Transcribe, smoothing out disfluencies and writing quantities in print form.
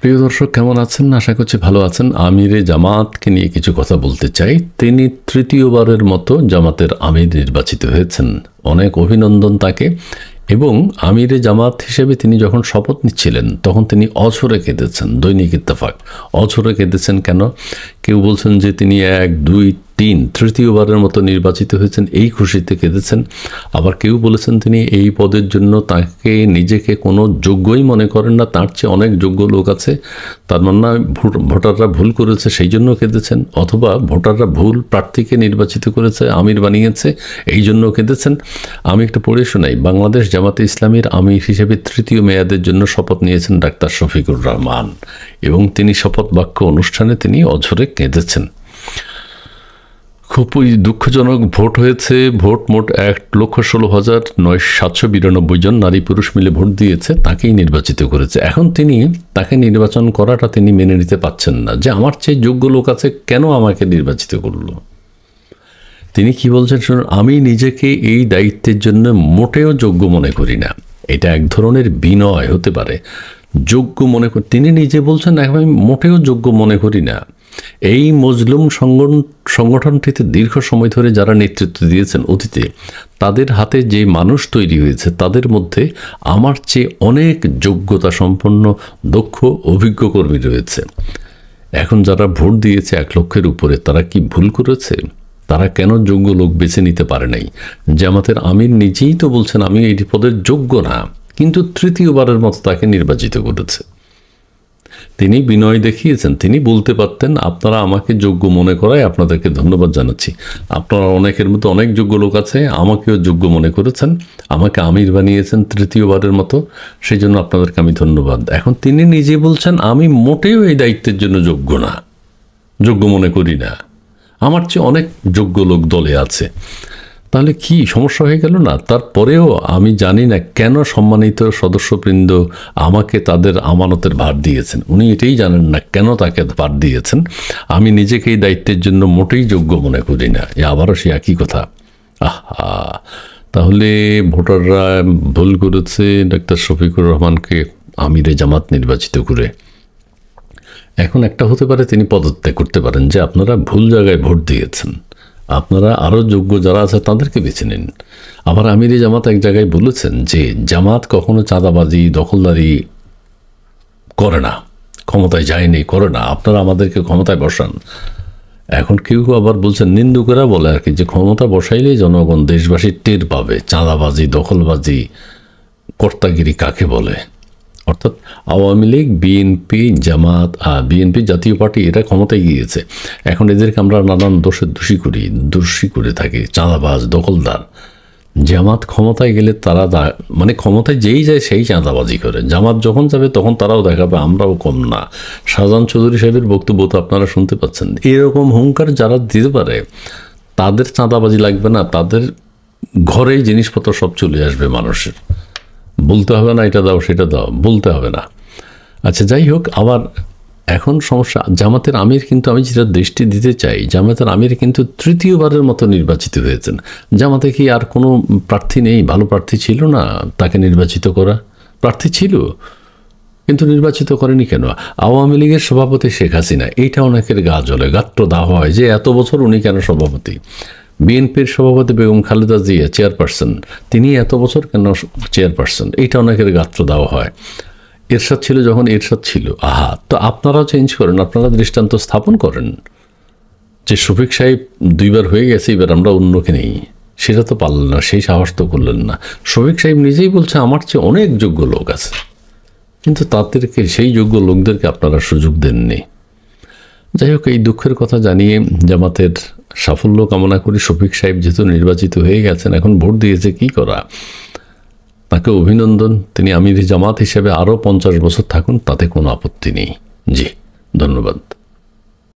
প্রিয় দর্শক, কেমন আছেন? আশা করছি ভালো আছেন। আমিরে জামাতকে নিয়ে কিছু কথা বলতে চাই। তিনি তৃতীয়বারের মতো জামাতের আমির নির্বাচিত হয়েছেন। অনেক অভিনন্দন তাকে। এবং আমিরে জামাত হিসেবে তিনি যখন শপথ নিচ্ছিলেন তখন তিনি অঝরে কেঁদেছেন। দৈনিক ইত্তেফাক অঝরে কেঁদেছেন কেন? কেউ বলছেন যে তিনি 1, 2, 3 তৃতীয়বারের মতো নির্বাচিত হয়েছেন, এই খুশিতে কেঁদেছেন। আবার কেউ বলেছেন তিনি এই পদের জন্য তাকে নিজেকে কোনো যোগ্যই মনে করেন না, তার চেয়ে অনেক যোগ্য লোক আছে, তার মানে ভোটাররা ভুল করেছে সেই জন্য কেঁদেছেন। অথবা ভোটাররা ভুল প্রার্থীকে নির্বাচিত করেছে, আমির বানিয়েছে, এই জন্য কেঁদেছেন। আমি একটা পড়ে শোনাই। বাংলাদেশ জামাতে ইসলামীর আমির হিসেবে তৃতীয় মেয়াদের জন্য শপথ নিয়েছেন ডাক্তার শফিকুর রহমান, এবং তিনি শপথ বাক্য অনুষ্ঠানে তিনি অঝরে কেঁদেছেন। খুবই দুঃখজনক ভোট হয়েছে। ভোট মোট 1,16,792 জন নারী পুরুষ মিলে ভোট দিয়েছে, তাকেই নির্বাচিত করেছে। এখন তিনি তাকে নির্বাচন করাটা তিনি মেনে নিতে পারছেন না, যে আমার চেয়ে যোগ্য লোক আছে, কেন আমাকে নির্বাচিত করলো। তিনি কি বলছেন শুনুন। আমি নিজেকে এই দায়িত্বের জন্য মোটেও যোগ্য মনে করি না। এটা এক ধরনের বিনয় হতে পারে। যোগ্য মনে করি, তিনি নিজে বলছেন আমি মোটেও যোগ্য মনে করি না। এই মজলুম সংগঠনটিতে দীর্ঘ সময় ধরে যারা নেতৃত্ব দিয়েছেন অতীতে, তাদের হাতে যে মানুষ তৈরি হয়েছে তাদের মধ্যে আমার চেয়ে অনেক যোগ্যতা সম্পন্ন, দক্ষ, অভিজ্ঞ কর্মী রয়েছে। এখন যারা ভোট দিয়েছে 1 লক্ষের উপরে, তারা কি ভুল করেছে? তারা কেন যোগ্য লোক বেছে নিতে পারে নাই? জামাতের আমির নিজেই তো বলছেন আমি এই পদের যোগ্য না, কিন্তু তৃতীয়বারের মতো তাকে নির্বাচিত করেছে। তিনি বিনয় দেখিয়েছেন। তিনি বলতে পারতেন আপনারা আমাকে যোগ্য মনে করায় আপনাদেরকে ধন্যবাদ জানাচ্ছি। আপনারা অনেকের মতো অনেক যোগ্য লোক আছে, আমাকেও যোগ্য মনে করেছেন, আমাকে আমির বানিয়েছেন তৃতীয়বারের মতো, সেই জন্য আপনাদেরকে আমি ধন্যবাদ। এখন তিনি নিজে বলছেন আমি মোটেও এই দায়িত্বের জন্য যোগ্য না, যোগ্য মনে করি না, আমার চেয়ে অনেক যোগ্য লোক দলে আছে। তাহলে কি সমস্যা হয়ে গেল না? তারপরেও আমি জানি না কেন সম্মানিত সদস্যবৃন্দ আমাকে তাদের আমানতের ভার দিয়েছেন। উনি এটাই জানেন না কেন তাকে ভার দিয়েছেন। আমি নিজেকে এই দায়িত্বের জন্য মোটেই যোগ্য মনে করি না। আবারও সে একই কথা। আহা, তাহলে ভোটাররা ভুল করেছে ডাক্তার শফিকুর রহমানকে আমিরে জামাত নির্বাচিত করে। এখন একটা হতে পারে তিনি পদত্যাগ করতে পারেন, যে আপনারা ভুল জায়গায় ভোট দিয়েছেন, আপনারা আরও যোগ্য যারা আছে তাদেরকে বেছে নিন। আবার আমিরে জামাত এক জায়গায় বলেছেন যে জামাত কখনো চাঁদাবাজি, দখলদারি করে না, ক্ষমতায় যায়নি, করে না, আপনারা আমাদেরকে ক্ষমতায় বসান। এখন কেউ আবার বলছেন, নিন্দুকেরা বলে আর কি, যে ক্ষমতা বসাইলেই জনগণ, দেশবাসী টের পাবে চাঁদাবাজি, দখলবাজি, কর্তাগিরি কাকে বলে। অর্থাৎ আওয়ামী লীগ, বিএনপি, জামাত, বিএনপি জাতীয় পার্টি, এরা ক্ষমতায় গিয়েছে। এখন এদেরকে আমরা নানান দোষী করে থাকি, চাঁদাবাজ, দখলদার। জামাত ক্ষমতায় গেলে তারা মানে ক্ষমতায় যেই যায় সেই চাঁদাবাজি করে। জামাত যখন যাবে তখন তারাও দেখাবে আমরাও কম না। শাহজাহান চৌধুরী সাহেবের বক্তব্য তো আপনারা শুনতে পাচ্ছেন। এরকম হুঙ্কার যারা দিতে পারে তাদের চাঁদাবাজি লাগবে না, তাদের ঘরেই জিনিসপত্র সব চলে আসবে মানুষের। বলতে হবে না এটা দাও সেটা দাও, বলতে হবে না। আচ্ছা, যাই হোক। আবার এখন সমস্যা, জামাতের আমির কিন্তু, আমি যেটা দৃষ্টি দিতে চাই, জামাতের আমির কিন্তু তৃতীয়বারের মতো নির্বাচিত হয়েছেন। জামাতে কি আর কোনো প্রার্থী নেই? ভালো প্রার্থী ছিল না তাকে নির্বাচিত করা? প্রার্থী ছিল, কিন্তু নির্বাচিত করেনি কেন? আওয়ামী লীগের সভাপতি শেখ হাসিনা, এইটা অনেকের গা জ্বলে, গাত্র দাহ হয় যে এত বছর উনি কেন সভাপতি। বিএনপির সভাপতি বেগম খালেদা জিয়া চেয়ারপারসন, তিনি এত বছর কেন চেয়ারপারসন, এইটা অনেকের গাত্র দেওয়া হয়। এরশাদ ছিল যখন এরশাদ ছিল, তো আপনারাও চেঞ্জ করেন, আপনারা দৃষ্টান্ত স্থাপন করেন যে শফিক সাহেব 2 বার হয়ে গেছে, এবার আমরা অন্যকে নেই। সেটা তো পারলেন না, সেই সাহস তো করলেন না। শফিক সাহেব নিজেই বলছে আমার চেয়ে অনেক যোগ্য লোক আছে, কিন্তু তাদেরকে, সেই যোগ্য লোকদেরকে আপনারা সুযোগ দেননি। যাই হোক, এই দুঃখের কথা জানিয়ে জামাতের সাফল্য কামনা করি। শফিক সাহেব যেহেতু নির্বাচিত হয়ে গেছেন, এখন ভোট দিয়েছে, কি করা, তাকে অভিনন্দন। তিনি আমির জামাত হিসেবে আরও 50 বছর থাকুন, তাতে কোনো আপত্তি নেই। জি, ধন্যবাদ।